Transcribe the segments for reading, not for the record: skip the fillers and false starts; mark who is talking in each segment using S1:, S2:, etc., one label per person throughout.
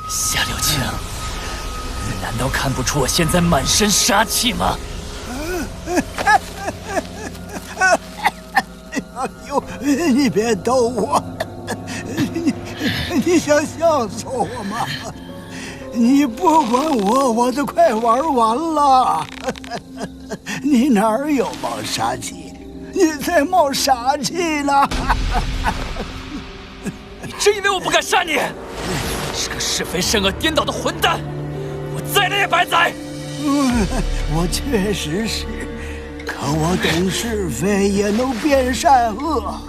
S1: 夏柳青，你难道看不出我现在满身杀气吗？
S2: 哎呦，你别逗我，你想笑死我吗？你不管我，我都快玩完了。你哪儿有冒杀气？你在冒杀气呢！
S1: 你真以为我不敢杀你？是个是非善恶颠倒的混蛋，我宰了也白宰。
S2: 我确实是，可我懂是非，也能辨善恶。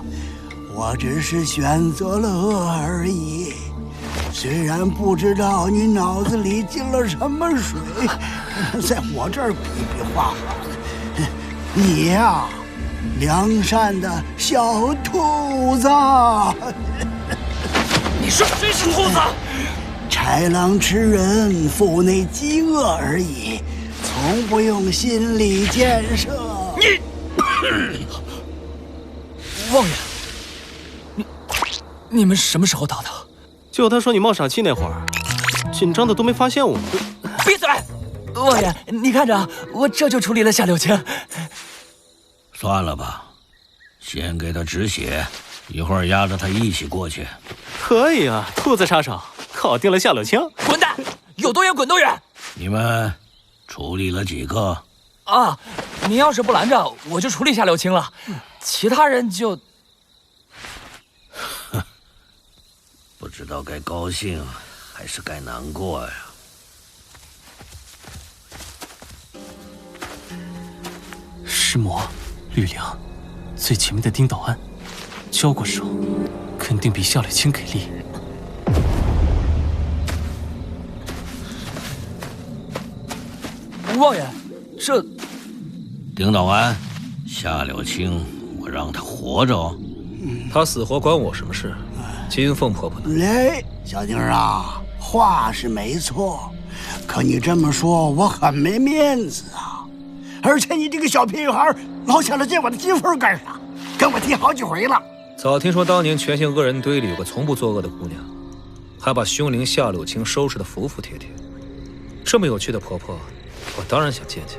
S2: 我只是选择了恶而已。虽然不知道你脑子里进了什么水，在我这儿比比划划的，你呀，良善的小兔子。
S1: 你说谁是兔子？
S2: 豺狼吃人，腹内饥饿而已，从不用心理建设。
S1: 你，望爷，你们什么时候到的？
S3: 就他说你冒傻气那会儿，紧张的都没发现我们。
S1: 闭嘴！望爷，你看着，我这就处理了夏柳青。
S4: 算了吧，先给他止血，一会儿押着他一起过去。
S3: 可以啊，兔子杀手搞定了夏柳青。
S1: 滚蛋！有多远滚多远！
S4: 你们处理了几个？
S1: 啊，您要是不拦着，我就处理夏柳青了，其他人就……
S4: 不知道该高兴还是该难过呀。
S3: 尸魔、吕梁，最前面的丁道安，交过手，肯定比夏柳青给力。
S1: 望爷，这
S4: 丁道安、夏柳青，我让他活着，
S5: 他死活关我什么事？金凤婆婆呢？
S2: 哎，小妮儿啊，话是没错，可你这么说，我很没面子啊。而且你这个小屁孩，老想着借我的金凤干啥？跟我提好几回了。
S5: 早听说当年全县恶人堆里有个从不作恶的姑娘，还把凶灵夏柳青收拾得服服帖帖。这么有趣的婆婆，我当然想见见。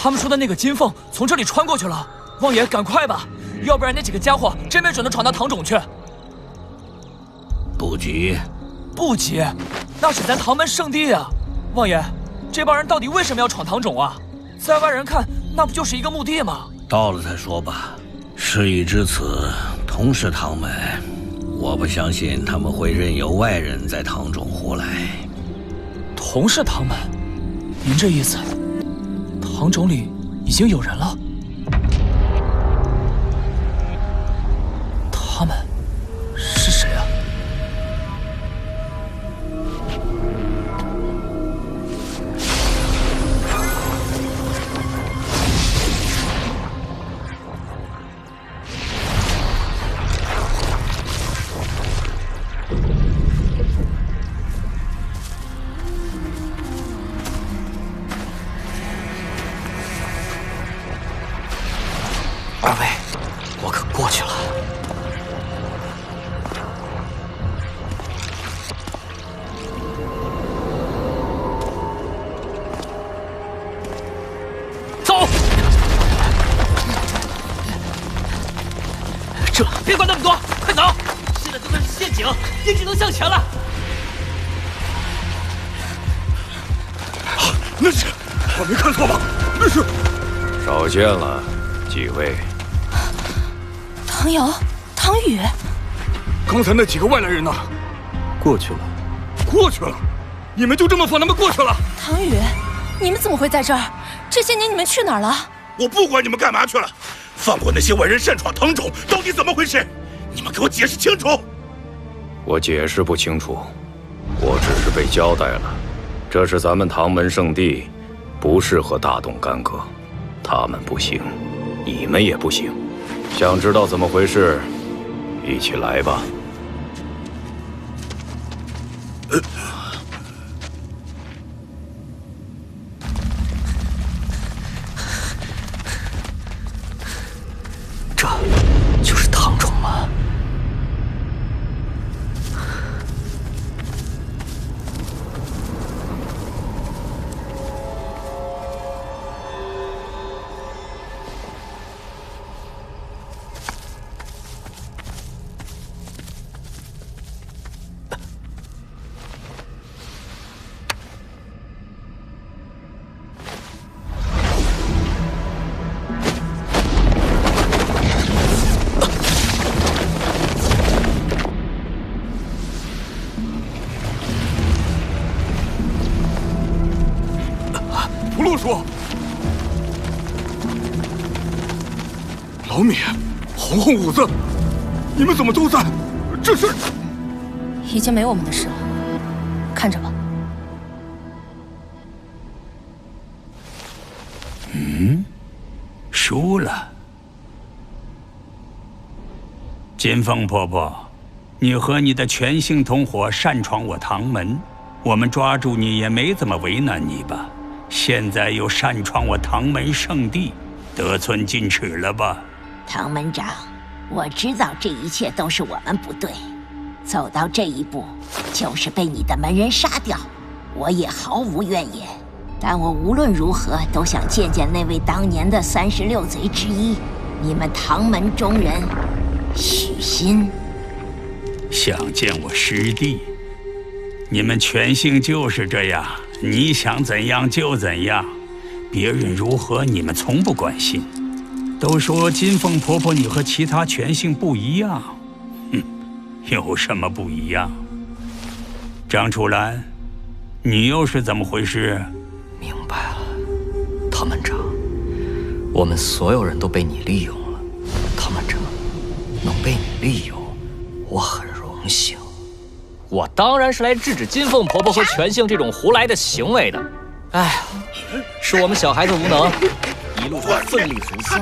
S1: 他们说的那个金凤从这里穿过去了，望爷赶快吧，要不然那几个家伙真没准能闯到堂冢去。
S4: 不急，
S1: 不急，那是咱唐门圣地啊！望爷，这帮人到底为什么要闯堂冢啊？在外人看，那不就是一个墓地吗？
S4: 到了再说吧。事已至此，同是唐门，我不相信他们会任由外人在堂中胡来。
S1: 同是唐门，您这意思，堂冢里已经有人了？他们是谁啊？二位，我可过去了。走！这别管那么多，快走！现在就算是陷阱，也只能向前了。
S6: 那是，我没看错吧？那是。
S7: 少见了，几位。
S8: 唐瑶、唐宇，
S6: 刚才那几个外来人呢？
S3: 过去了。
S6: 过去了？你们就这么放他们过去了？
S8: 唐宇，你们怎么会在这儿？这些年你们去哪儿了？
S6: 我不管你们干嘛去了，放过那些外人擅闯堂冢，到底怎么回事？你们给我解释清楚！
S7: 我解释不清楚，我只是被交代了，这是咱们唐门圣地，不适合大动干戈。他们不行，你们也不行。想知道怎么回事，一起来吧。
S1: 这就是堂冢吗？
S6: 老米、红红五子，你们怎么都在？这是……
S8: 已经没我们的事了，看着吧。
S2: 输了。金凤婆婆，你和你的全姓同伙擅闯我唐门，我们抓住你也没怎么为难你吧？现在又擅闯我唐门圣地，得寸进尺了吧？
S9: 唐门长，我知道这一切都是我们不对，走到这一步，就是被你的门人杀掉，我也毫无怨言。但我无论如何都想见见那位当年的36贼之一，你们唐门中人许昕。
S2: 想见我师弟？你们全姓就是这样，你想怎样就怎样，别人如何你们从不关心。都说金凤婆婆你和其他全姓不一样，有什么不一样？张楚岚，你又是怎么回事？
S1: 明白了，唐门长，我们所有人都被你利用了。唐门长，能被你利用，我很荣幸。我当然是来制止金凤婆婆和全姓这种胡来的行为的。哎呀，是我们小孩子无能，一路上奋力阻止，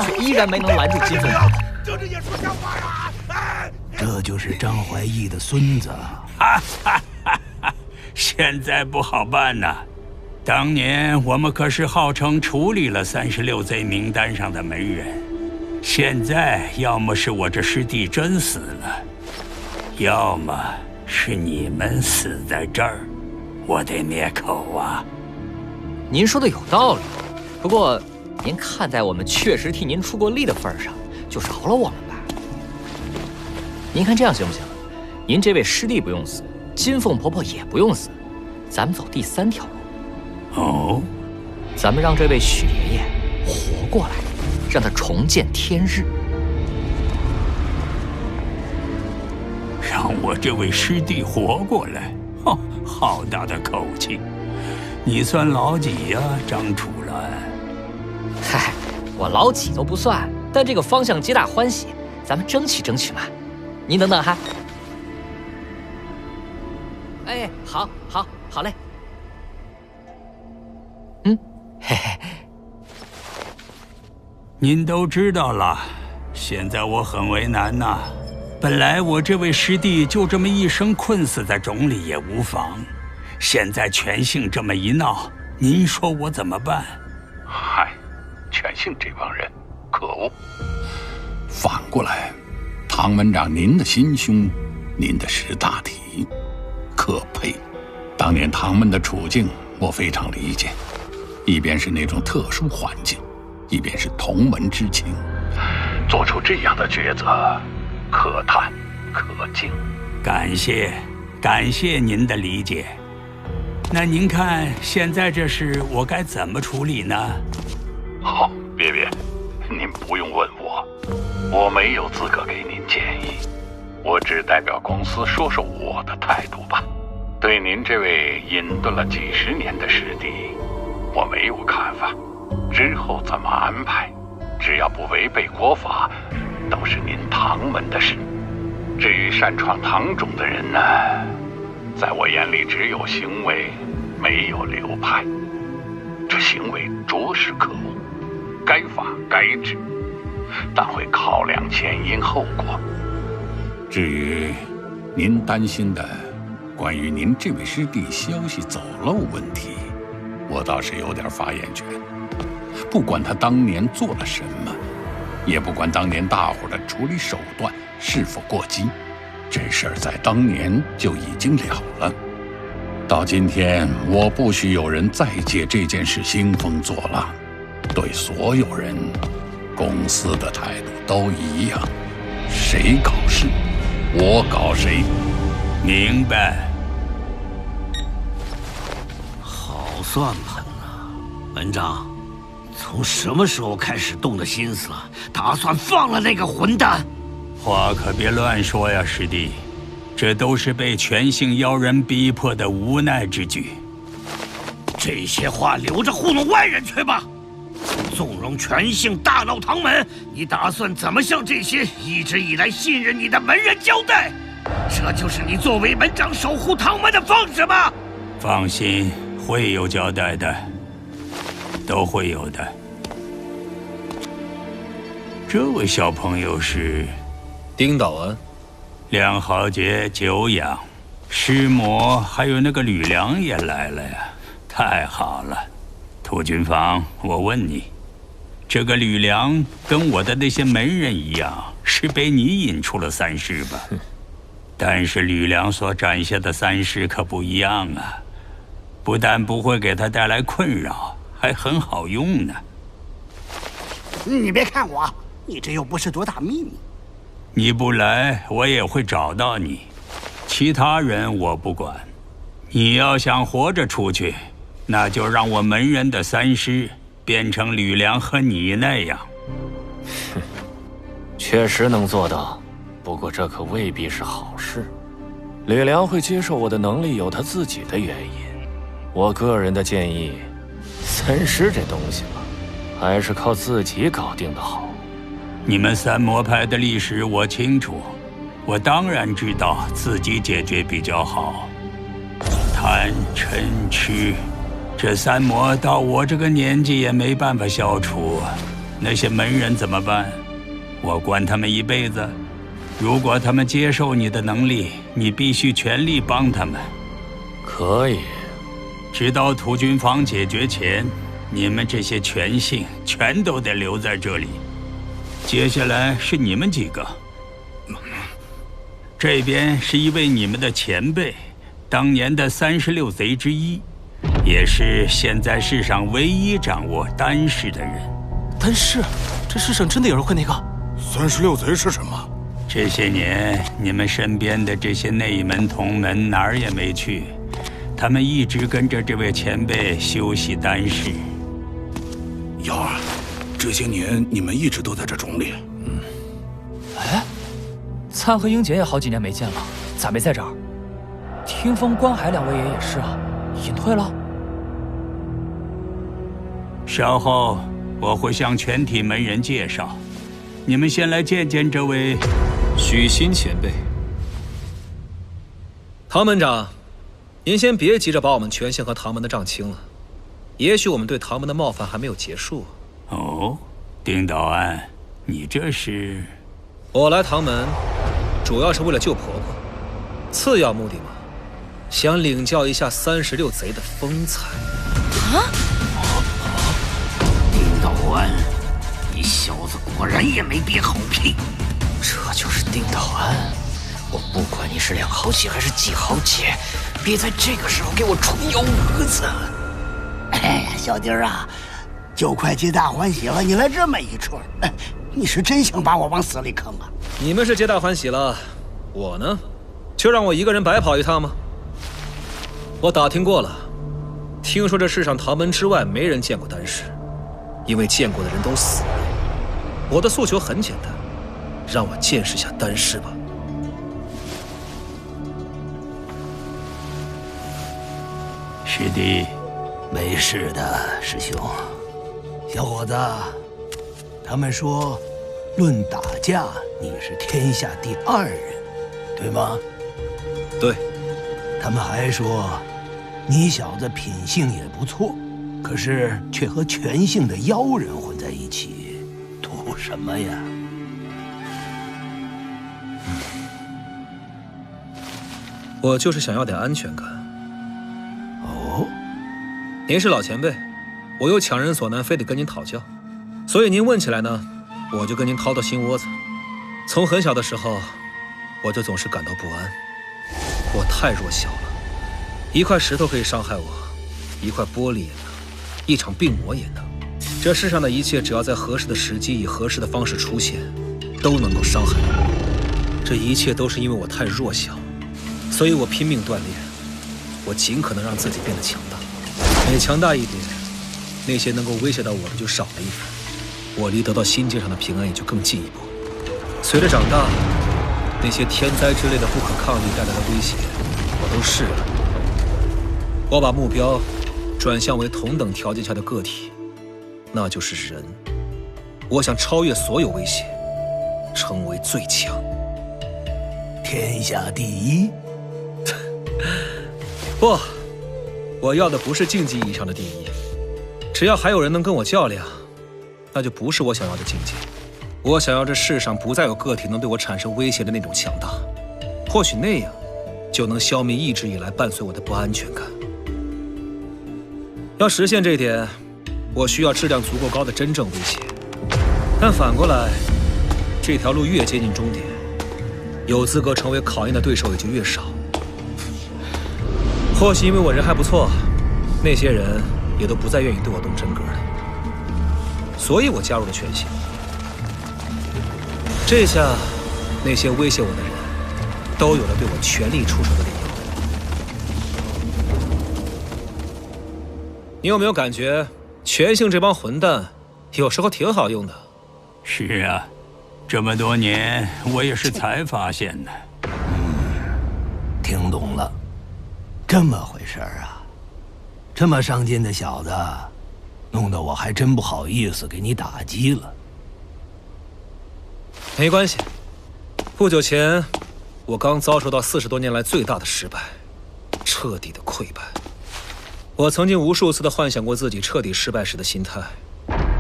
S1: 却依然没能拦住金凤婆婆。
S6: 睁着眼说瞎话呀！
S2: 这就是张怀义的孙子。现在不好办呐。当年我们可是号称处理了36贼名单上的门人，现在要么是我这师弟真死了，要么是你们死在这儿，我得灭口啊。
S1: 您说的有道理，不过您看在我们确实替您出过力的份上，就饶了我们吧。您看这样行不行？您这位师弟不用死，金凤婆婆也不用死，咱们走第3条路。
S2: 哦，
S1: 咱们让这位许爷爷活过来，让他重见天日。
S2: 让我这位师弟活过来？好大的口气！你算老几呀，张楚岚？
S1: 嗨，我老几都不算，但这个方向皆大欢喜，咱们争取争取嘛。您等等哈。哎，好嘞。嘿嘿。
S2: 您都知道了，现在我很为难呐。本来我这位师弟就这么一生困死在冢里也无妨，现在全姓这么一闹，您说我怎么办？
S10: 嗨，全姓这帮人，可恶！反过来，唐门长您的心胸，您的识大体，可佩。当年唐门的处境，我非常理解。一边是那种特殊环境，一边是同门之情，做出这样的抉择，可叹可敬。
S2: 感谢您的理解。那您看现在这事我该怎么处理呢？
S10: 别，您不用问我没有资格给您建议，我只代表公司说说我的态度吧。对您这位隐遁了几十年的师弟，我没有看法，之后怎么安排，只要不违背国法，都是您唐门的事。至于擅闯唐冢的人呢，在我眼里只有行为，没有流派。这行为着实可恶，该罚该治，但会考量前因后果。至于您担心的关于您这位师弟消息走漏问题，我倒是有点发言权。不管他当年做了什么，也不管当年大伙的处理手段是否过激，这事儿在当年就已经了了。到今天，我不许有人再借这件事兴风作浪。对所有人，公司的态度都一样，谁搞事，我搞谁。
S2: 明白。
S4: 好算盘呐，门长，从什么时候开始动的心思，打算放了那个混蛋？
S2: 话可别乱说呀，师弟，这都是被全姓妖人逼迫的无奈之举。
S4: 这些话留着糊弄外人去吧。纵容权姓大闹唐门，你打算怎么向这些一直以来信任你的门人交代？这就是你作为门长守护唐门的方式吗？
S2: 放心，会有交代的，都会有的。这位小朋友是
S5: 丁岛安、
S2: 梁豪杰、久仰、师魔，还有那个吕梁也来了呀！太好了，屠军房，我问你，这个吕梁跟我的那些门人一样，是被你引出了三尸吧？但是吕梁所展现的三尸可不一样啊，不但不会给他带来困扰，还很好用呢。
S11: 你别看我，你这又不是多大秘密。
S2: 你不来，我也会找到你。其他人我不管。你要想活着出去，那就让我门人的三尸变成吕梁和你那样。
S3: 哼，确实能做到，不过这可未必是好事。吕梁会接受我的能力有他自己的原因。我个人的建议，三尸这东西嘛，还是靠自己搞定的好。
S2: 你们三魔派的历史我清楚，我当然知道自己解决比较好。贪嗔痴，这三魔到我这个年纪也没办法消除，那些门人怎么办？我管他们一辈子。如果他们接受你的能力，你必须全力帮他们。
S3: 可以，
S2: 直到屠军坊解决前，你们这些权姓全都得留在这里。接下来是你们几个。这边是一位你们的前辈，当年的36贼之一，也是现在世上唯一掌握丹氏的人。
S3: 丹氏？这世上真的有人会那个
S6: ？36贼是什么？
S2: 这些年你们身边的这些内门同门哪儿也没去，他们一直跟着这位前辈修习丹氏。
S6: 瑶儿，这些年你们一直都在这冢里。
S1: 哎，灿和英杰也好几年没见了，咋没在这儿？听风、关海两位爷也是啊，隐退了。
S2: 稍后我会向全体门人介绍，你们先来见见这位
S5: 许昕前辈。唐门长，您先别急着把我们全县和唐门的账清了，也许我们对唐门的冒犯还没有结束。
S2: 哦，丁岛安，你这是？
S5: 我来唐门，主要是为了救婆婆，次要目的嘛，想领教一下36贼的风采。
S9: 啊！
S4: 丁岛安，你小子果然也没憋好屁。
S1: 这就是丁岛安，我不管你是2豪杰还是几豪杰，别在这个时候给我出幺蛾子。
S11: 哎呀，小丁儿啊，就快皆大欢喜了，你来这么一出，你是真想把我往死里坑啊？
S5: 你们是皆大欢喜了，我呢，就让我一个人白跑一趟吗？我打听过了，听说这世上唐门之外没人见过丹氏，因为见过的人都死了。我的诉求很简单，让我见识下丹氏吧。
S2: 师弟，
S11: 没事的，师兄。小伙子，他们说，论打架，你是天下第2人，对吗？
S5: 对。
S11: 他们还说，你小子品性也不错，可是却和全姓的妖人混在一起，图什么呀？
S5: 我就是想要点安全感。
S11: 哦，
S5: 您是老前辈，我又强人所难，非得跟您讨教，所以您问起来呢，我就跟您掏掏心窝子。从很小的时候，我就总是感到不安，我太弱小了，一块石头可以伤害我，一块玻璃也能，一场病魔也能。这世上的一切，只要在合适的时机，以合适的方式出现，都能够伤害我。这一切都是因为我太弱小，所以我拼命锻炼，我尽可能让自己变得强大。每强大一点，那些能够威胁到我的就少了一分，我离得到心界上的平安也就更进一步。随着长大，那些天灾之类的不可抗力带来的威胁，我都试了。我把目标转向为同等条件下的个体，那就是人。我想超越所有威胁，成为最强，
S11: 天下第一。
S5: 不，我要的不是竞技意义上的第一。只要还有人能跟我较量，那就不是我想要的境界。我想要这世上不再有个体能对我产生威胁的那种强大，或许那样就能消灭一直以来伴随我的不安全感。要实现这一点，我需要质量足够高的真正威胁。但反过来，这条路越接近终点，有资格成为考验的对手也就越少。或许因为我人还不错，那些人也都不再愿意对我动真格了，所以我加入了全信。这下，那些威胁我的人，都有了对我全力出手的理由。你有没有感觉，全信这帮混蛋，有时候挺好用的？
S12: 是啊，这么多年，我也是才发现的。
S11: 听懂了，这么回事啊？这么上进的小子，弄得我还真不好意思给你打击了。
S5: 没关系，不久前，我刚遭受到40多年来最大的失败，彻底的溃败。我曾经无数次的幻想过自己彻底失败时的心态，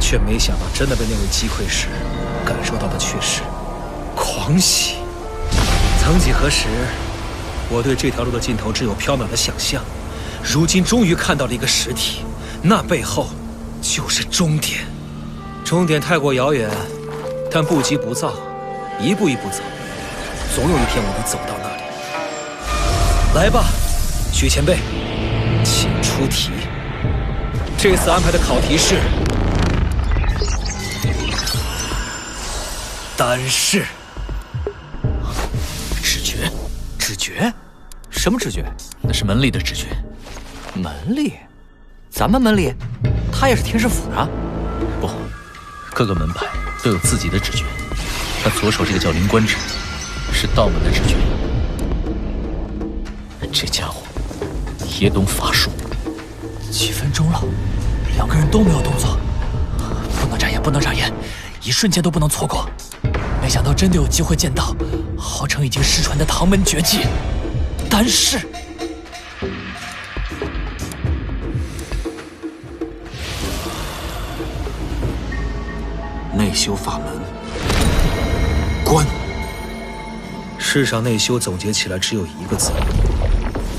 S5: 却没想到真的被那位击溃时，感受到的却是狂喜。曾几何时，我对这条路的尽头只有缥缈的想象，如今终于看到了一个实体，那背后就是终点。终点太过遥远，但不急不躁，一步一步走，总有一天我会走到那里。来吧，许前辈，请出题。这次安排的考题是单式。
S1: 直觉？什么直觉？那是门里的直觉。门里？咱们门里？他也是天师府啊？
S13: 不，各个门派都有自己的直觉。他左手这个叫灵官指，是道门的直觉。这家伙也懂法术。
S1: 几分钟了，2个人都没有动作，不能眨眼，不能眨眼，一瞬间都不能错过。没想到真的有机会见到号称已经失传的唐门绝技单式。
S5: 内修法门，观。世上内修总结起来只有一个字：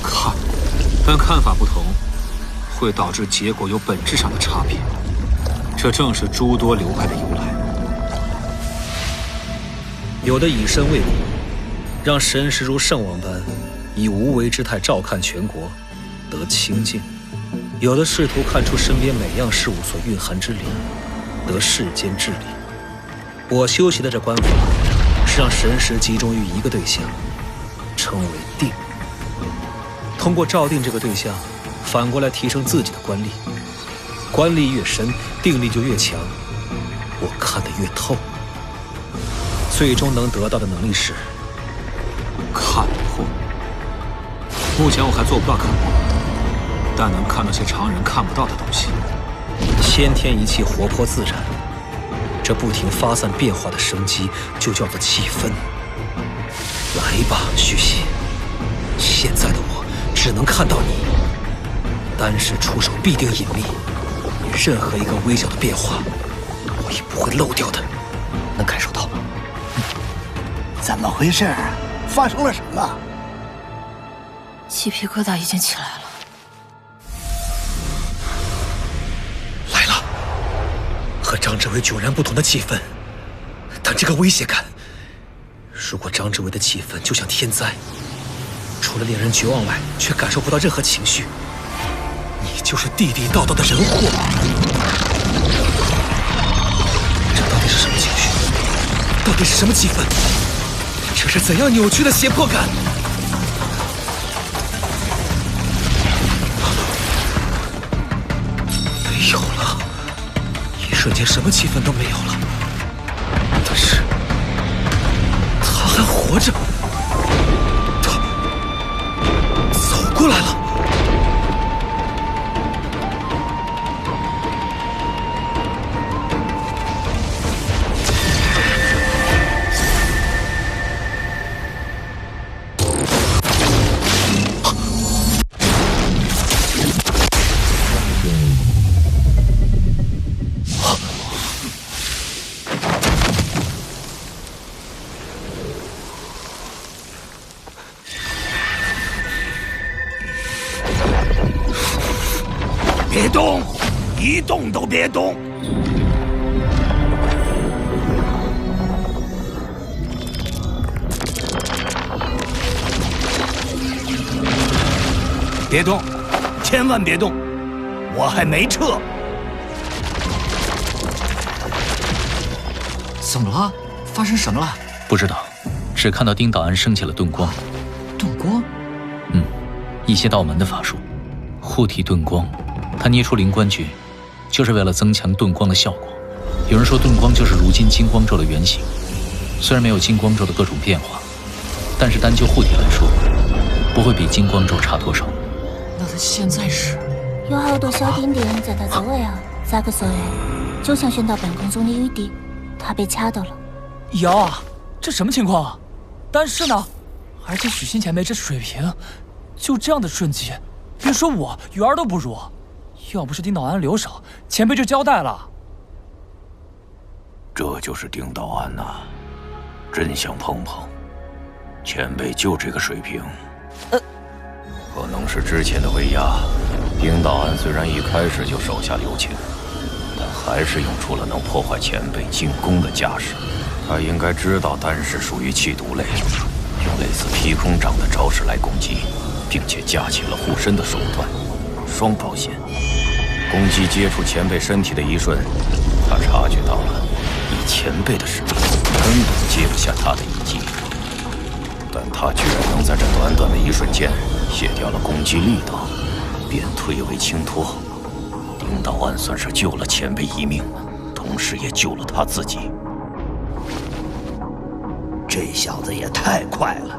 S5: 看。但看法不同，会导致结果有本质上的差别。这正是诸多流派的由来。有的以身为国，让神识如圣王般以无为之态照看全国，得清净；有的试图看出身边每样事物所蕴含之理，得世间治理。我修习的这观法，是让神识集中于一个对象，称为定。通过照定这个对象，反过来提升自己的观力。观力越深，定力就越强，我看得越透。最终能得到的能力是看破。目前我还做不到看破，但能看那些常人看不到的东西。先天一气活泼自然，这不停发散变化的生机就叫做气氛。来吧，徐熙，现在的我只能看到你，单是出手必定隐秘，你任何一个微小的变化，我也不会漏掉的。
S1: 能感受到吗？
S2: 怎么回事？发生了什么？
S8: 鸡皮疙瘩已经起来了。
S5: 来了，和张志伟迥然不同的气氛，但这个威胁感，如果张志伟的气氛就像天灾，除了令人绝望外，却感受不到任何情绪，你就是地地道道的人祸。这到底是什么情绪？到底是什么气氛？这是怎样扭曲的胁迫感？没有了，一瞬间什么气氛都没有了。但是，他还活着，他走过来了。
S11: 动都别动！别动，千万别动，我还没撤。
S1: 怎么了？发生什么了？
S13: 不知道，只看到丁道安升起了遁光。
S1: 遁光？
S13: 一些道门的法术，护体遁光。他捏出灵官诀，就是为了增强遁光的效果。有人说遁光就是如今金光咒的原型，虽然没有金光咒的各种变化，但是单就护体来说，不会比金光咒差多少。
S1: 那他现在是？
S8: 有好多小丁丁在他周围啊，咋个说呢？就像旋到半空中的雨滴，他被卡到了。
S14: 瑶啊，这什么情况啊？但是呢，而且许昕前辈这水平，就这样的瞬间，别说我鱼儿都不如。要不是丁道安留手，前辈就交代了。
S7: 这就是丁道安呐，真想碰碰。前辈就这个水平。可能是之前的威压，丁道安虽然一开始就手下留情，但还是用出了能破坏前辈进攻的架势。他应该知道丹氏属于气毒类，用类似劈空掌的招式来攻击，并且架起了护身的手段，双保险。攻击接触前辈身体的一瞬，他察觉到了以前辈的实力根本接不下他的一击，但他居然能在这短短的一瞬间卸掉了攻击力道，便退为轻脱。丁道安算是救了前辈一命，同时也救了他自己。
S11: 这小子也太快了！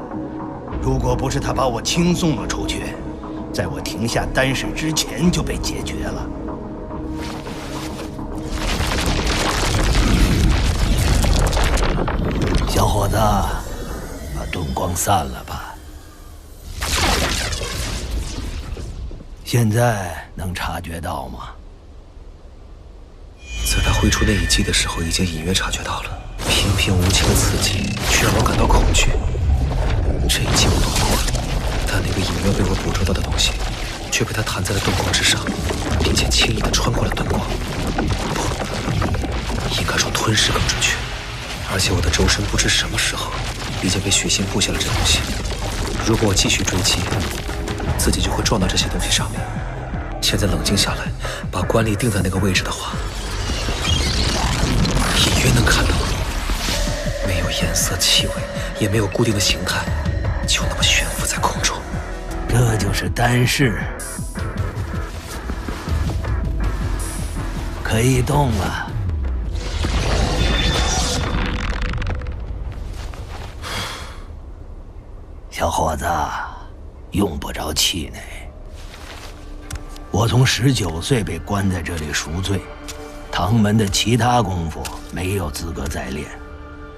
S11: 如果不是他把我轻送了出去，在我停下丹氏之前就被解决了。小伙子，把遁光散了吧。现在能察觉到吗？
S5: 在他挥出那一击的时候，已经隐约察觉到了。平平无奇的刺激，却让我感到恐惧。这一击我躲过了，但那个隐约被我捕捉到的东西，却被他弹在了遁光之上，并且轻易地穿过了遁光。不，应该说吞噬更准确。而且我的周身不知什么时候已经被许昕布下了这东西。如果我继续追击，自己就会撞到这些东西上面。现在冷静下来，把官力定在那个位置的话，隐约能看到，没有颜色、气味，也没有固定的形态，就那么悬浮在空中。
S11: 这就是丹氏，可以动了。小伙子，用不着气馁。我从19岁被关在这里赎罪，唐门的其他功夫没有资格再练，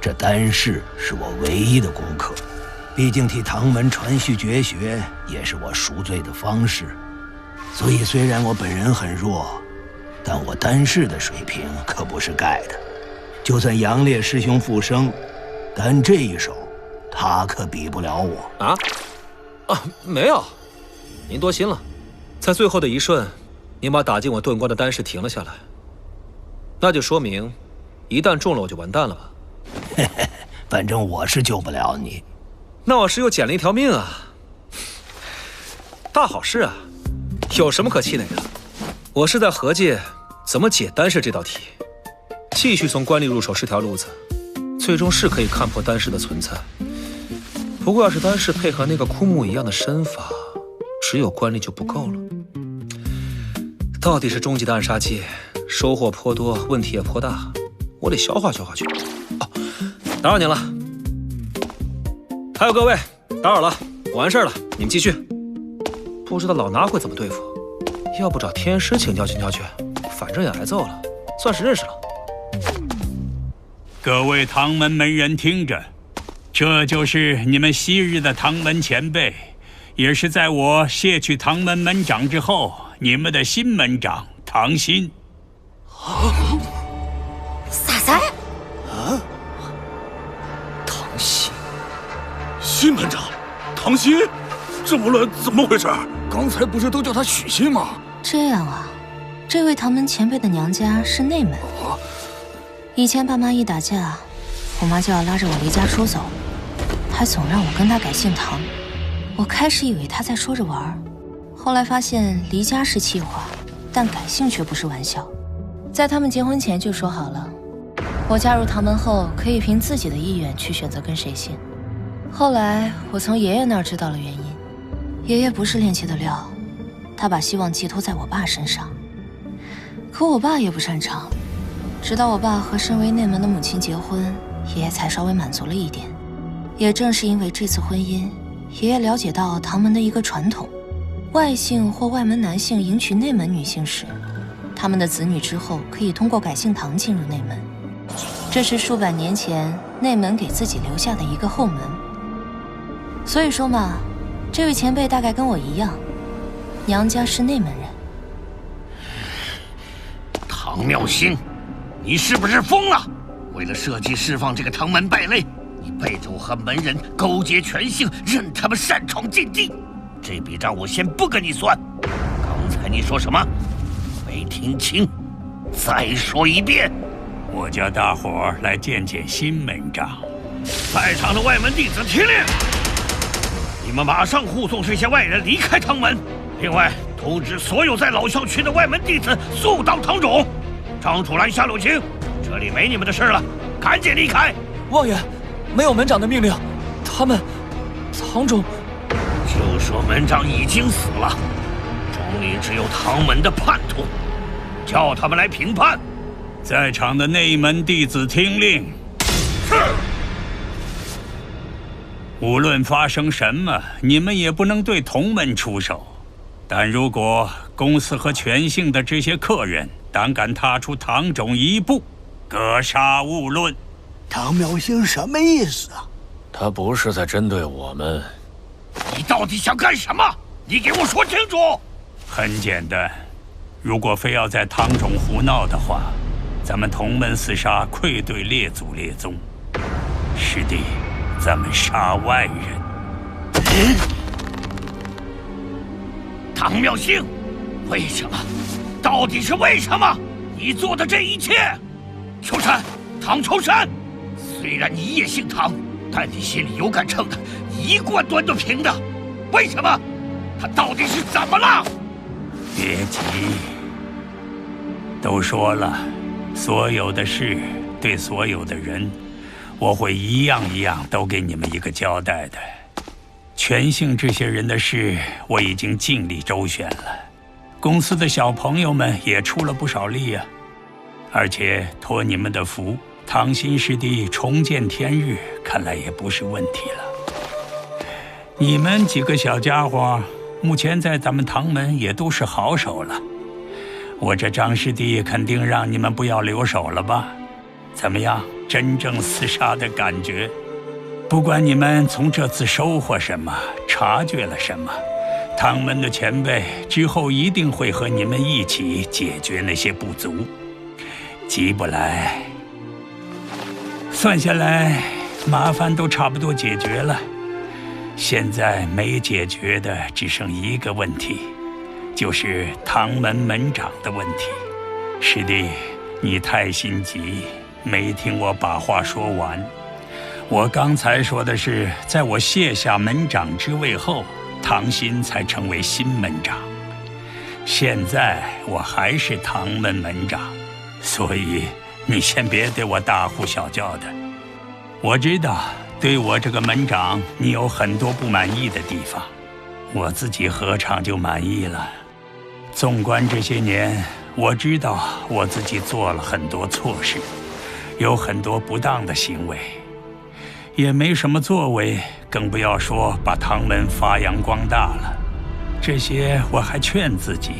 S11: 这丹氏是我唯一的功课。毕竟替唐门传续绝学也是我赎罪的方式。所以虽然我本人很弱，但我丹氏的水平可不是盖的。就算杨烈师兄复生，但这一手他可比不了我。
S5: 没有，您多心了。在最后的一瞬，您把打进我遁光的丹氏停了下来，那就说明，一旦中了我就完蛋了吧？
S11: 嘿嘿，反正我是救不了你。
S5: 那我是又捡了一条命啊！大好事啊！有什么可气馁的？我是在合计怎么解丹氏这道题。继续从官吏入手是条路子，最终是可以看破丹氏的存在。不过要是丹氏配合那个枯木一样的身法，只有官吏就不够了。到底是终极的暗杀技，收获颇多，问题也颇大，我得消化消化去。打扰您了。还有各位，打扰了，我完事了，你们继续。不知道老衲会怎么对付，要不找天师请教请教去，反正也挨揍了，算是认识了。
S12: 各位唐门门人听着，这就是你们昔日的唐门前辈，也是在我卸去唐门门长之后，你们的新门长唐鑫。
S8: 啥噻？
S6: 啊？唐鑫，新门长，唐鑫，这么乱，怎么回事？
S15: 刚才不是都叫他许昕吗？
S8: 这样啊，
S15: 这位唐门前辈的娘家是内门。以前爸妈一打架，我妈就要拉着我离家出走，还总让我跟她改姓唐。我开始以为她在说着玩，后来发现离家是气话，但改姓却不是玩笑。在他们结婚前就说好了，我加入唐门后可以凭自己的意愿去选择跟谁姓。后来我从爷爷那儿知道了原因，爷爷不是练气的料，他把希望寄托在我爸身上。可我爸也不擅长，直到我爸和身为内门的母亲结婚，爷爷才稍微满足了一点。也正是因为这次婚姻，爷爷了解到唐门的一个传统，外姓或外门男性迎娶内门女性时，他们的子女之后可以通过改姓唐进入内门，这是数百年前内门给自己留下的一个后门。所以说嘛，这位前辈大概跟我一样，娘家是内门人。
S4: 唐妙心，你是不是疯了？为了设计释放这个唐门败类，你背着我和门人勾结权姓，任他们擅闯禁地。这笔账我先不跟你算。刚才你说什么？没听清，再说一遍。
S12: 我叫大伙儿来见见新门长。
S4: 在场的外门弟子听令，你们马上护送这些外人离开唐门。另外，通知所有在老校区的外门弟子速到唐冢。张楚岚、夏柳青，这里没你们的事了，赶紧离开。
S14: 王爷，没有门长的命令，唐冢
S4: 就说门长已经死了，庄里只有唐门的叛徒，叫他们来评判。
S12: 在场的内门弟子听令。
S4: 是。
S12: 无论发生什么，你们也不能对同门出手。但如果公司和全姓的这些客人胆敢踏出唐冢一步，格杀勿论。
S2: 唐妙心什么意思啊？
S3: 他不是在针对我们。
S4: 你到底想干什么？你给我说清楚。
S12: 很简单，如果非要在唐冢胡闹的话，咱们同门厮杀愧对列祖列宗。师弟，咱们杀外人。
S4: 唐妙心，为什么？到底是为什么？你做的这一切？秋山，唐秋山，虽然你也姓唐，但你心里有杆秤的，一贯端端平的。为什么？他到底是怎么了？
S12: 别急，都说了，所有的事对所有的人，我会一样一样都给你们一个交代的。全姓这些人的事，我已经尽力周旋了。公司的小朋友们也出了不少力啊，而且托你们的福，唐新师弟重见天日，看来也不是问题了。你们几个小家伙，目前在咱们唐门也都是好手了。我这张师弟肯定让你们不要留手了吧？怎么样，真正厮杀的感觉？不管你们从这次收获什么，察觉了什么，唐门的前辈之后一定会和你们一起解决那些不足。急不来，算下来麻烦都差不多解决了。现在没解决的只剩一个问题，就是唐门门长的问题。师弟，你太心急，没听我把话说完。我刚才说的是，在我卸下门长之位后，唐新才成为新门长。现在我还是唐门门长，所以你先别对我大呼小叫的。我知道对我这个门长你有很多不满意的地方，我自己何尝就满意了？纵观这些年，我知道我自己做了很多错事，有很多不当的行为，也没什么作为，更不要说把唐门发扬光大了。这些我还劝自己，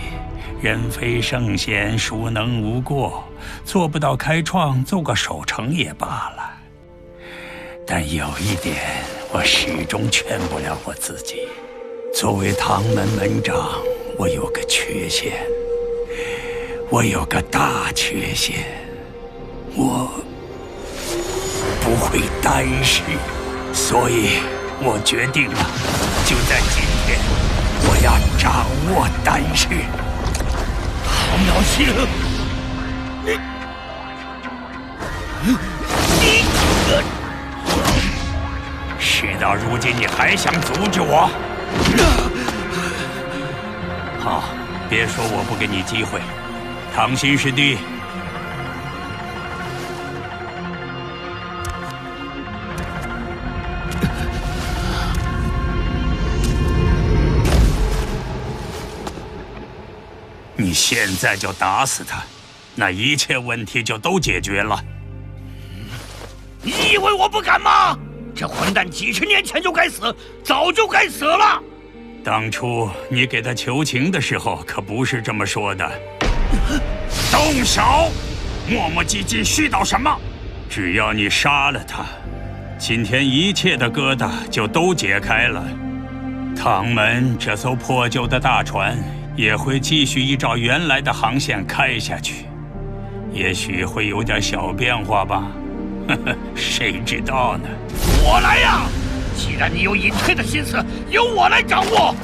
S12: 人非圣贤，孰能无过？做不到开创，做个守成也罢了。但有一点，我始终劝不了我自己。作为唐门门长，我有个缺陷，我有个大缺陷，我不会担事，所以我决定了，就在今天，我要掌握担事。
S4: 唐瑶星，
S12: 事到如今，你还想阻止我？好，别说我不给你机会，唐新师弟。你现在就打死他，那一切问题就都解决了。
S4: 你以为我不敢吗？这混蛋几十年前就该死，早就该死了。
S12: 当初你给他求情的时候，可不是这么说的。动手！磨磨唧唧絮叨什么？只要你杀了他，今天一切的疙瘩就都解开了。唐门这艘破旧的大船也会继续依照原来的航线开下去，也许会有点小变化吧，谁知道呢？
S4: 我来呀！既然你有隐退的心思，由我来掌握。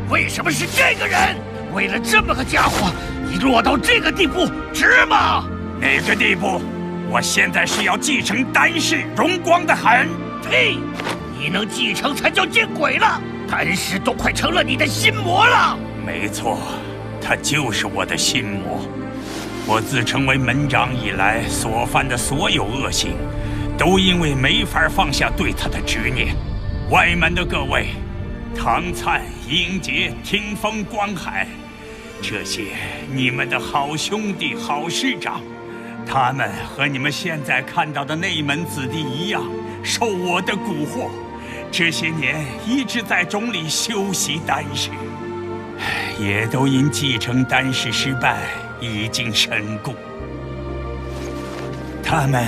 S4: 为什么是这个人？为了这么个家伙，你落到这个地步，值吗？
S12: 哪个地步？我现在是要继承丹氏，荣光的很。
S4: 呸！你能继承才叫见鬼了！丹氏都快成了你的心魔了。
S12: 没错，他就是我的心魔。我自成为门长以来所犯的所有恶行，都因为没法放下对他的执念。外门的各位，唐灿、英杰、听风、光海，这些你们的好兄弟、好师长，他们和你们现在看到的内门子弟一样，受我的蛊惑，这些年一直在冢里修习丹氏。也都因继承丹氏失败，已经身故。他们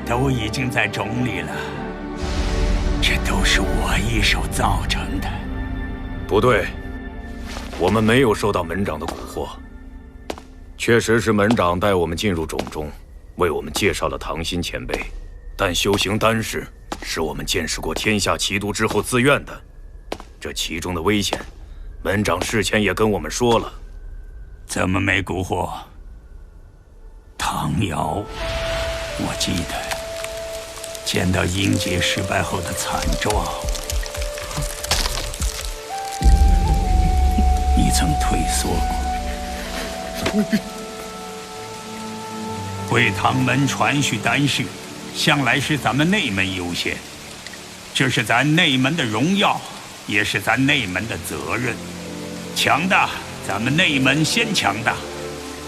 S12: 都已经在冢里了，这都是我一手造成的。
S7: 不对，我们没有受到门长的蛊惑，确实是门长带我们进入冢中，为我们介绍了唐新前辈。但修行丹氏是我们见识过天下奇毒之后自愿的，这其中的危险，门长事前也跟我们说了。
S12: 怎么没蛊惑？唐瑶，我记得见到英杰失败后的惨状，你曾退缩过。为唐门传续丹氏，向来是咱们内门优先，这是咱内门的荣耀，也是咱内门的责任。强大，咱们内门先强大；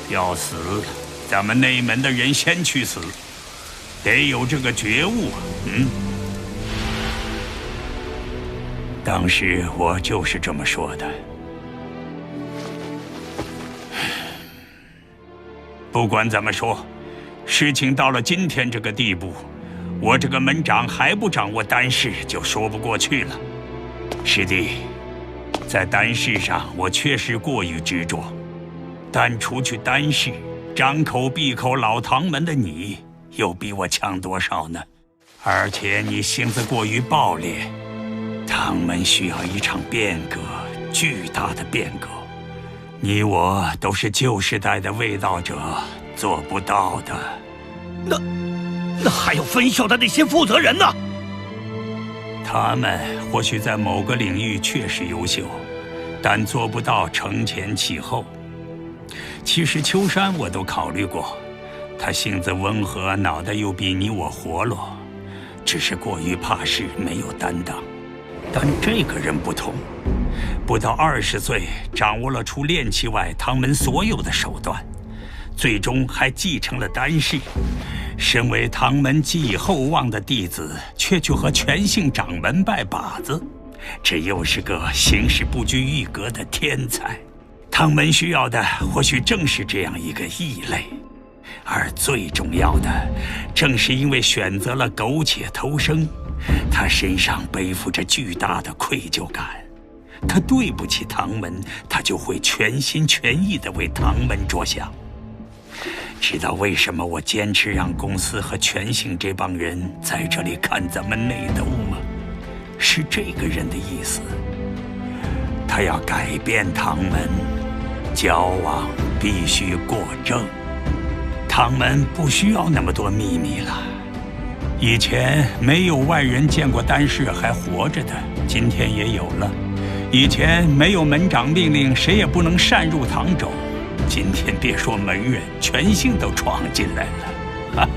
S12: 要死，咱们内门的人先去死，得有这个觉悟。当时我就是这么说的。不管怎么说，事情到了今天这个地步，我这个门长还不掌握丹氏，就说不过去了。师弟，在丹氏上，我确实过于执着，但除去丹氏，张口闭口老唐门的你，又比我强多少呢？而且你性子过于暴烈，唐门需要一场变革，巨大的变革。你我都是旧时代的卫道者，做不到的。
S4: 那还有分校的那些负责人呢？
S12: 他们或许在某个领域确实优秀，但做不到承前启后。其实秋山我都考虑过，他性子温和，脑袋又比你我活络，只是过于怕事，没有担当。但这个人不同，不到20岁，掌握了除炼气外唐门所有的手段，最终还继承了丹氏。身为唐门寄以厚望的弟子，却去和全姓掌门拜把子，这又是个行事不拘一格的天才。唐门需要的或许正是这样一个异类，而最重要的，正是因为选择了苟且偷生，他身上背负着巨大的愧疚感。他对不起唐门，他就会全心全意地为唐门着想。知道为什么我坚持让公司和全姓这帮人在这里看咱们内斗吗？是这个人的意思，他要改变唐门，矫枉必须过正。唐门不需要那么多秘密了。以前没有外人见过丹氏还活着的，今天也有了。以前没有门长命令谁也不能擅入唐州，今天别说门人，全姓都闯进来了。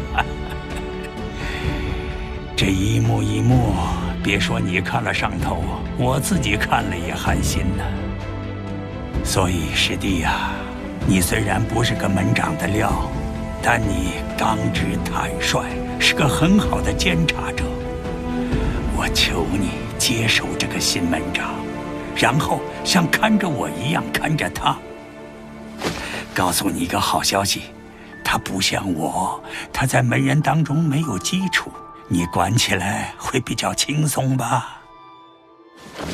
S12: 这一幕一幕，别说你看了上头，我自己看了也寒心呢。所以师弟呀，你虽然不是个门长的料，但你刚直坦率，是个很好的监察者。我求你接受这个新门长，然后像看着我一样看着他。告诉你一个好消息，他不像我，他在门人当中没有基础，你管起来会比较轻松吧？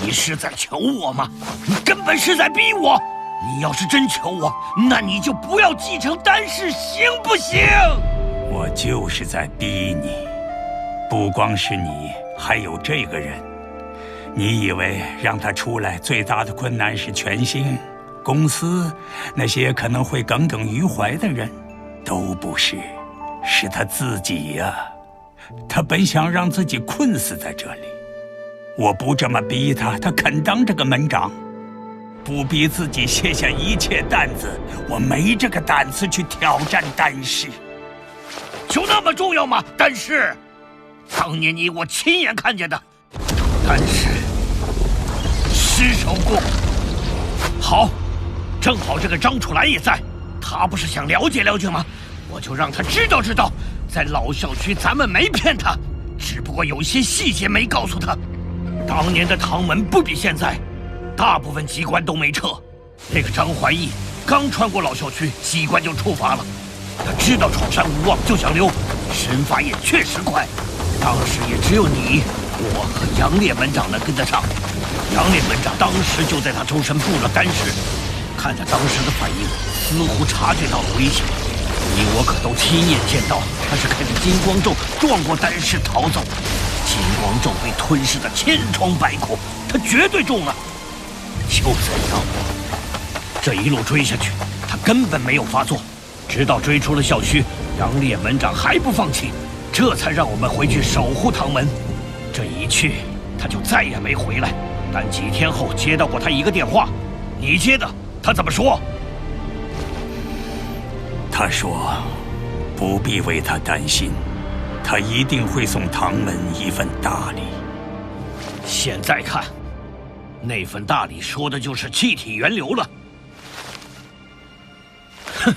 S4: 你是在求我吗？你根本是在逼我！你要是真求我，那你就不要继承丹氏，行不行？
S12: 我就是在逼你，不光是你，还有这个人。你以为让他出来最大的困难是全兴、公司那些可能会耿耿于怀的人？都不是，是他自己呀。他本想让自己困死在这里，我不这么逼他，他肯当这个门长。不逼自己卸下一切担子，我没这个胆子去挑战丹氏。
S4: 就那么重要吗？丹氏，当年你我亲眼看见的，丹氏失手过。好，正好这个张楚岚也在，他不是想了解了解吗？我就让他知道知道，在老校区咱们没骗他，只不过有些细节没告诉他。当年的唐门不比现在。大部分机关都没撤，那个张怀义刚穿过老校区，机关就触发了。他知道闯山无望，就想溜，身法也确实快。当时也只有你、我和杨烈门长能跟得上。杨烈门长当时就在他周身布了丹氏，看他当时的反应，似乎察觉到了危险。你我可都亲眼见到，他是开着金光咒撞过丹氏逃走。金光咒被吞噬的千疮百孔，他绝对中了。就这样，这一路追下去，他根本没有发作，直到追出了校区，杨烈门长还不放弃，这才让我们回去守护唐门。这一去，他就再也没回来。但几天后接到过他一个电话，你接的，他怎么说？
S12: 他说，不必为他担心，他一定会送唐门一份大礼。
S4: 现在看。那份大礼说的就是气体源流了。哼，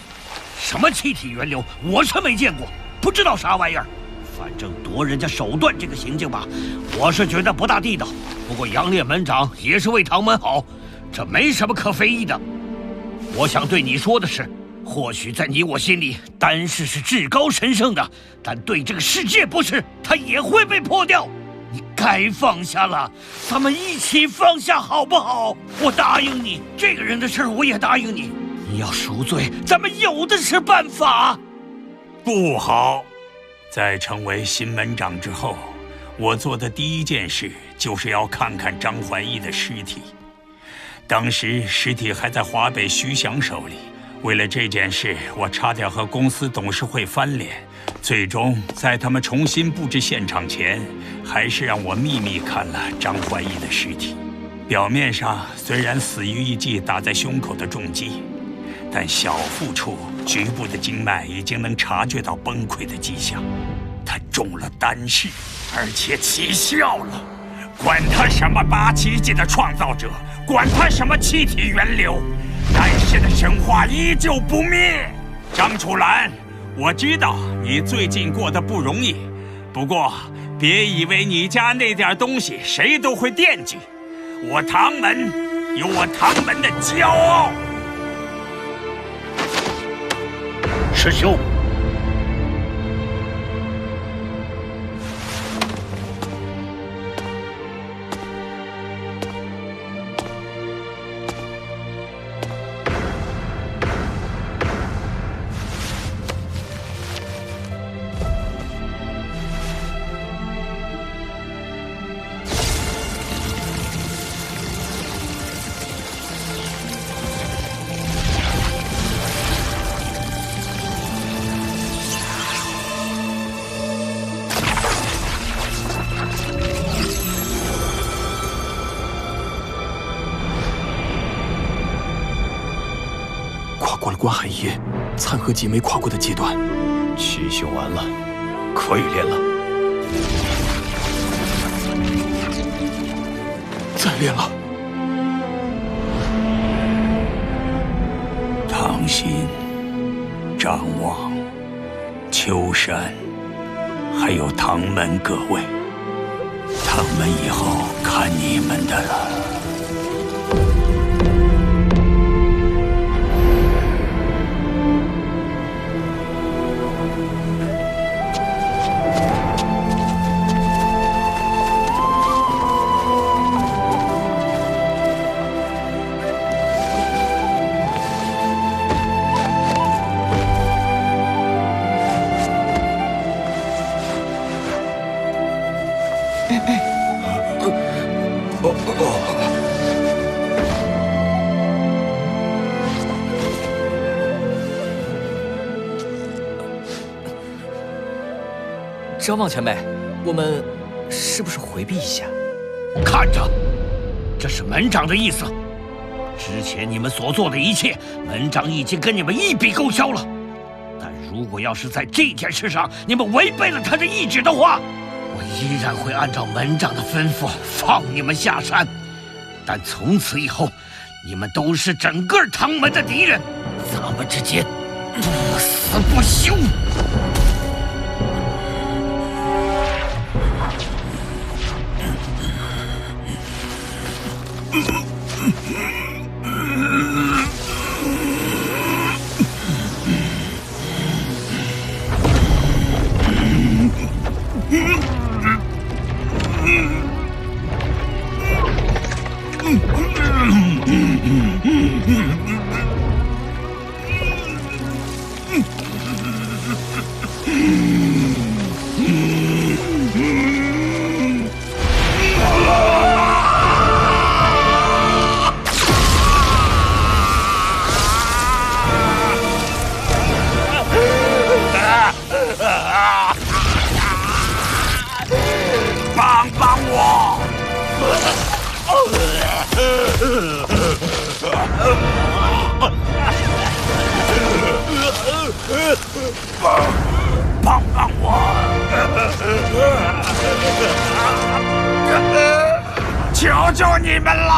S4: 什么气体源流，我是没见过，不知道啥玩意儿。反正夺人家手段这个行径吧，我是觉得不大地道。不过杨烈门长也是为唐门好，这没什么可非议的。我想对你说的是，或许在你我心里，丹氏是至高神圣的，但对这个世界不是，它也会被破掉。你该放下了，咱们一起放下好不好？我答应你，这个人的事我也答应你。你要赎罪，咱们有的是办法。
S12: 不好，在成为新门长之后，我做的第一件事就是要看看张怀义的尸体。当时尸体还在华北徐翔手里，为了这件事，我差点和公司董事会翻脸。最终，在他们重新布置现场前，还是让我秘密看了张怀义的尸体。表面上虽然死于一记打在胸口的重击，但小腹处局部的经脉已经能察觉到崩溃的迹象。他中了丹氏，而且起效了。管他什么8奇迹的创造者，管他什么气体源流，丹氏的神话依旧不灭。张楚岚，我知道你最近过得不容易，不过别以为你家那点东西谁都会惦记。我唐门有我唐门的骄傲。
S4: 师兄，
S16: 关海夜残荷戟没跨过的阶段。
S7: 气修完了，可以练了。
S16: 再练了。
S12: 唐心、张望、秋山，还有唐门各位，唐门以后看你们的了。
S1: 张望前辈，我们是不是回避一下？
S4: 看着，这是门长的意思。之前你们所做的一切，门长已经跟你们一笔勾销了。但如果要是在这件事上你们违背了他的意志的话，我依然会按照门长的吩咐放你们下山。但从此以后，你们都是整个唐门的敌人，咱们之间不死不休。
S12: 帮帮我！帮帮我！求求你们啦！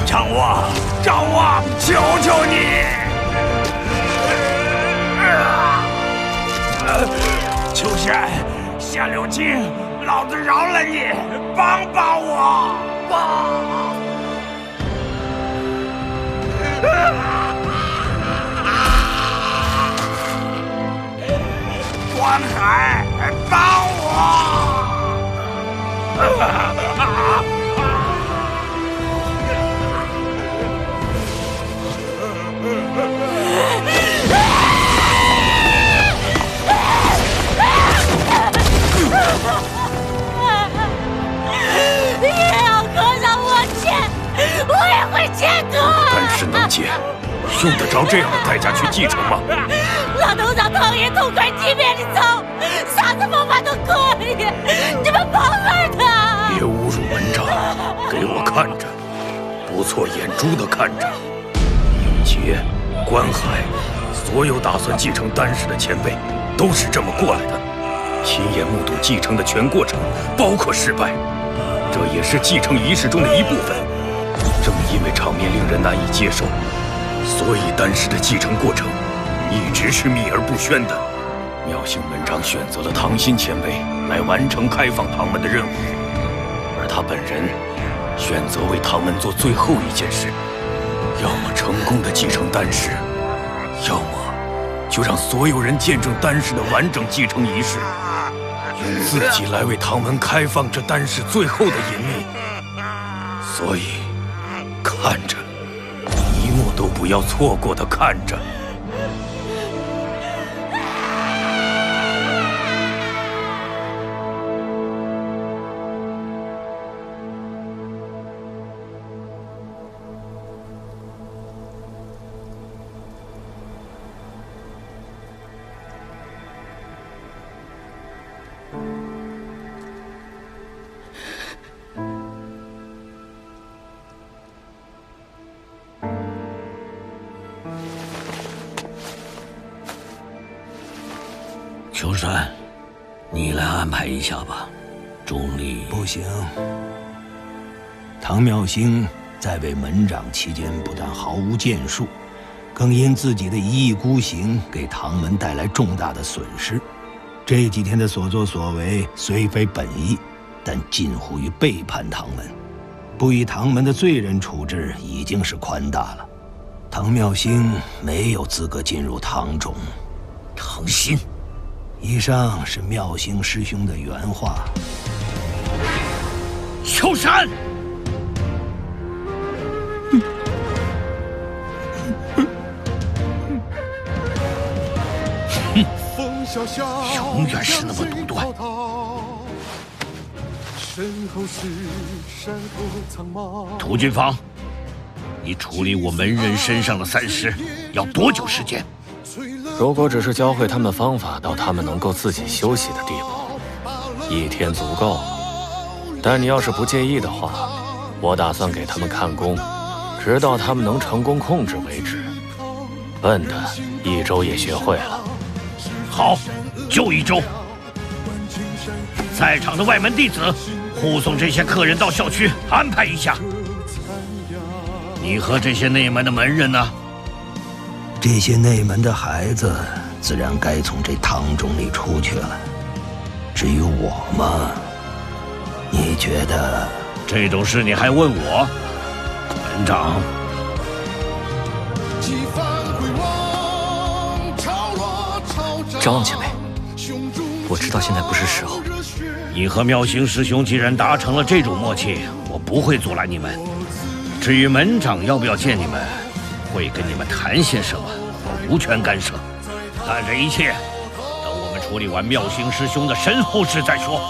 S12: 张望，张望，求求你！秋山，夏柳青，老子饶了你，帮帮我！关海，帮我！
S9: 你也要割上我钱，我也会切割。
S7: 但是能解，用得着这样的代价去继承吗？
S9: 老头让唐爷痛快击灭你走，啥子方法都可以，你们帮儿他。
S7: 别侮辱门长，给我看着，不错眼珠的看着。永杰、关海，所有打算继承丹氏的前辈，都是这么过来的，亲眼目睹继承的全过程，包括失败，这也是继承仪式中的一部分。正因为场面令人难以接受，所以丹氏的继承过程一直是秘而不宣的。妙兴门长选择了唐心前辈来完成开放唐门的任务，而他本人选择为唐门做最后一件事，要么成功的继承丹氏，要么就让所有人见证丹氏的完整继承仪式，用自己来为唐门开放这丹氏最后的隐秘。所以，看着，一幕都不要错过的看着。
S11: 秋山，你来安排一下吧。钟离
S2: 不行。唐妙兴在位门长期间，不但毫无建树，更因自己的一意孤行，给唐门带来重大的损失。这几天的所作所为虽非本意，但近乎于背叛唐门。不以唐门的罪人处置，已经是宽大了。唐妙兴没有资格进入唐中。
S4: 唐心，
S2: 以上是妙兴师兄的原话。
S4: 秋山，永远是那么独断。涂军芳，你处理我门人身上的3尸要多久时间？
S3: 如果只是教会他们方法到他们能够自己休息的地步，1天足够。但你要是不介意的话，我打算给他们看功，直到他们能成功控制为止。笨的1周也学会了。
S4: 好，就1周。在场的外门弟子护送这些客人到校区，安排一下。你和这些内门的门人呢？
S2: 这些内门的孩子自然该从这堂中里出去了。至于我嘛，你觉得
S4: 这种事你还问我？门长，
S1: 张望前辈，我知道现在不是时候。
S4: 你和妙行师兄既然达成了这种默契，我不会阻拦你们。至于门长要不要见你们，会跟你们谈些什么，我无权干涉。但这一切，等我们处理完妙行师兄的身后事再说。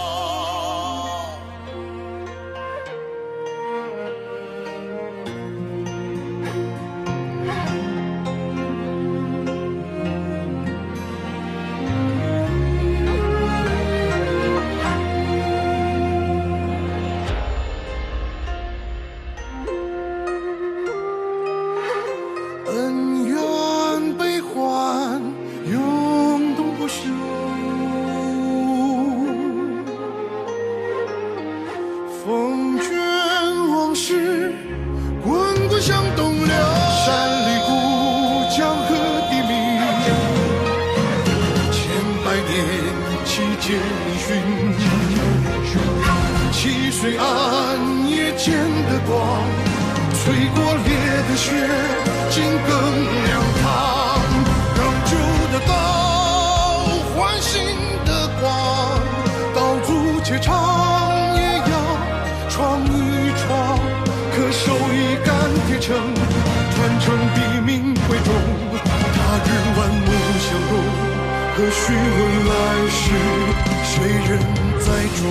S17: 可询问来世，谁人在中？